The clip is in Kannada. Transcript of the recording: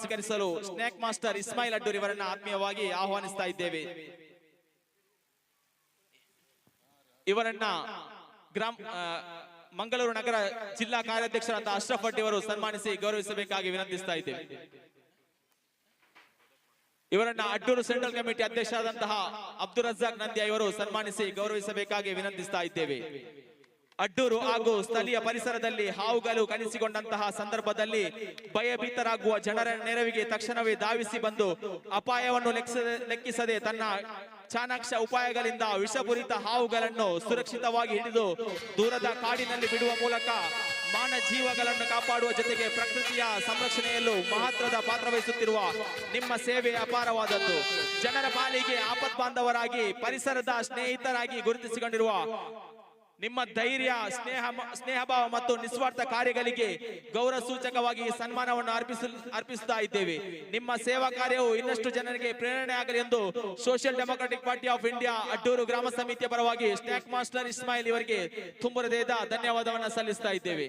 ಸ್ವೀಕರಿಸಲು ಸ್ನ್ಯಾಕ್ ಮಾಸ್ಟರ್ ಇಸ್ಮಾಯಿಲ್ ಅಡ್ಡೂರ್ ಇವರನ್ನ ಆತ್ಮೀಯವಾಗಿ ಆಹ್ವಾನಿಸ್ತಾ ಇದ್ದೇವೆ. ಇವರನ್ನ ಮಂಗಳೂರು ನಗರ ಜಿಲ್ಲಾ ಕಾರ್ಯಾಧ್ಯಕ್ಷರಾದ ಅಶ್ರಫ್ ಭಟ್ ಇವರು ಸನ್ಮಾನಿಸಿ ಗೌರವಿಸಬೇಕಾಗಿ ವಿನಂತಿಸ್ತಾ ಇದ್ದೇವೆ. ಇವರನ್ನ ಅಡ್ಡೂರು ಸೆಂಟ್ರಲ್ ಕಮಿಟಿ ಅಧ್ಯಕ್ಷರಾದಂತಹ ಅಬ್ದುಲ್ ರಜಾಕ್ ನಂದ್ಯಾ ಇವರು ಸನ್ಮಾನಿಸಿ ಗೌರವಿಸಬೇಕಾಗಿ ವಿನಂತಿಸ್ತಾ ಇದ್ದೇವೆ. ಅಡ್ಡೂರು ಹಾಗೂ ಸ್ಥಳೀಯ ಪರಿಸರದಲ್ಲಿ ಹಾವುಗಳು ಕಾಣಿಸಿಕೊಂಡಂತಹ ಸಂದರ್ಭದಲ್ಲಿ ಭಯಭೀತರಾಗುವ ಜನರ ನೆರವಿಗೆ ತಕ್ಷಣವೇ ಧಾವಿಸಿ ಬಂದು ಅಪಾಯವನ್ನು ಲೆಕ್ಕಿಸದೆ ತನ್ನ ಚಾಣಾಕ್ಷ ಉಪಾಯಗಳಿಂದ ವಿಷಪೂರಿತ ಹಾವುಗಳನ್ನು ಸುರಕ್ಷಿತವಾಗಿ ಹಿಡಿದು ದೂರದ ಕಾಡಿನಲ್ಲಿ ಬಿಡುವ ಮೂಲಕ ಮಾನವ ಜೀವಗಳನ್ನು ಕಾಪಾಡುವ ಜೊತೆಗೆ ಪ್ರಕೃತಿಯ ಸಂರಕ್ಷಣೆಯಲ್ಲೂ ಮಹತ್ವದ ಪಾತ್ರ ವಹಿಸುತ್ತಿರುವ ನಿಮ್ಮ ಸೇವೆ ಅಪಾರವಾದದ್ದು. ಜನರ ಪಾಲಿಗೆ ಆಪತ್ ಬಾಂಧವರಾಗಿ ಪರಿಸರದ ಸ್ನೇಹಿತರಾಗಿ ಗುರುತಿಸಿಕೊಂಡಿರುವ ನಿಮ್ಮ ಧೈರ್ಯ, ಸ್ನೇಹಭಾವ ಮತ್ತು ನಿಸ್ವಾರ್ಥ ಕಾರ್ಯಗಳಿಗೆ ಗೌರವ ಸೂಚಕವಾಗಿ ಸನ್ಮಾನವನ್ನು ಅರ್ಪಿಸುತ್ತಾ ಇದ್ದೇವೆ. ನಿಮ್ಮ ಸೇವಾ ಕಾರ್ಯವು ಇನ್ನಷ್ಟು ಜನರಿಗೆ ಪ್ರೇರಣೆ ಆಗಲಿ ಎಂದು social democratic party of India Addur ಗ್ರಾಮ ಸಮಿತಿಯ ಪರವಾಗಿ ಸ್ನ್ಯಾಕ್ ಮಾಸ್ಟರ್ ಇಸ್ಮಾಯಿಲ್ ಇವರಿಗೆ ತುಂಬು ಹೃದಯದ ಧನ್ಯವಾದವನ್ನು ಸಲ್ಲಿಸ್ತಾ ಇದ್ದೇವೆ.